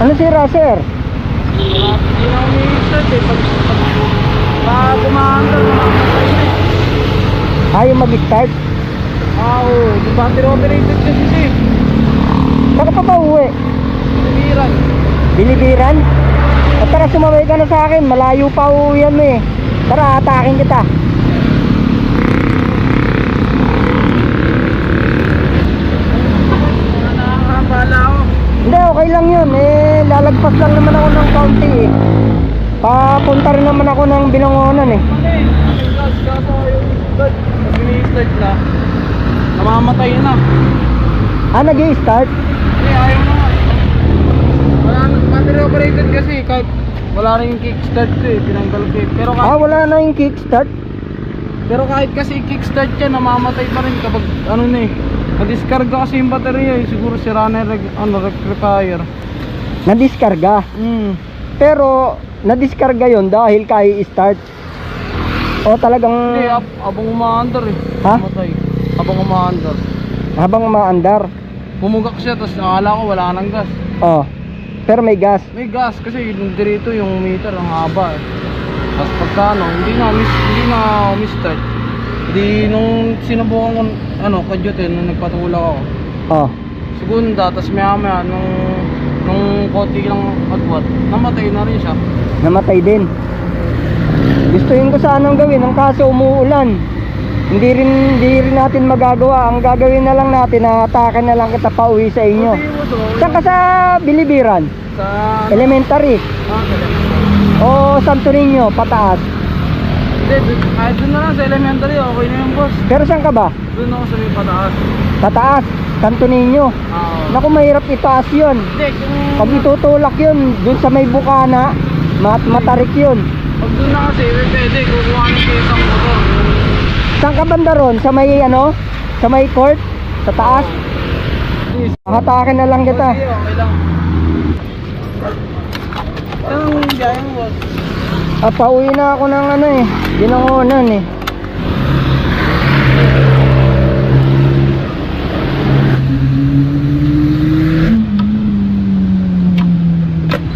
Ano sira, sir? Hindi na umi-start eh. Pag gumahandal, namamatay na eh. Ayaw mag-start? Oo, yung battery operated kasi siya eh. Saan ka pa ba uwi? Biliran. Bilibiran? At tara, sumabay ka na sa akin. Malayo pa uwian mo eh. Tara, atakin kita. Nakakabala ako. Hindi, okay lang yun. Eh, lalagpas lang naman ako ng kaunti eh. Papunta rin naman ako ng Binangonan eh. Kaso yung start, pag ini-start na, namamatay na. Ah, nag-i-start? Hindi, ayaw na nga. Wala na, battery operated kasi, kahit wala rin yung kickstart ko eh, pinanggal ko eh. Wala na yung kickstart? Pero kahit kasi kickstart yan, namamatay pa rin kapag ano na eh. Na-discarga kasi yung baterya eh, siguro sira na yung rectifier. Na-discarga? Pero, na-discarga yun dahil kaya i-start? O talagang... Hindi, abang umaandar eh. Ha? Namatay. Abang umaandar. Habang umaandar? Bumugak siya, tapos nakala ko wala nang gas. Oh, pero may gas. May gas kasi yung dirito yung meter ang haba eh. Tapos pagka ano, hindi na umi-start. Di nung sinubukan ko kadyutin nung nagpatulak ako. Oh. Segunda, tapos maya nung konti lang agwat, namatay na rin siya. Namatay din. Gustuin ko sanang gawin, ang kaso umuulan. Hindi rin natin magagawa. Ang gagawin na lang natin, atake na lang kita pauwi sa inyo. Saan ka sa Bilibiran? Sa Elementary? O Santo Niño, pataas? Hindi, kahit doon na lang sa elementary, okay na yung boss. Pero saan ka ba? Doon ako sa may pataas. Pataas, Santo Niño. Naku, mahirap itaas yun. Hindi, kung... Pag itutulak yun, dun sa may bukana, matarik yun. Pag doon na kasi, pwede, kukuha ng kitang motor. Saan ka banda ron? Sa may sa may court? Sa taas? Makatake na lang kita. Okay, okay lang. Anong biyahe mo, boss? Pauwi na ako ng Binangonan eh.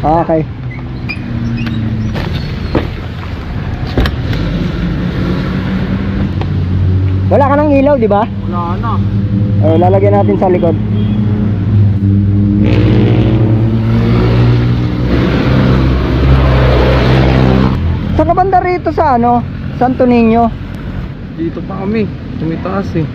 Okay. Wala ka ng ilaw, di ba? Wala na. Lalagyan natin sa likod. Saan ka banda rito sa Santo Niño? Dito pa kami, tumitaas eh.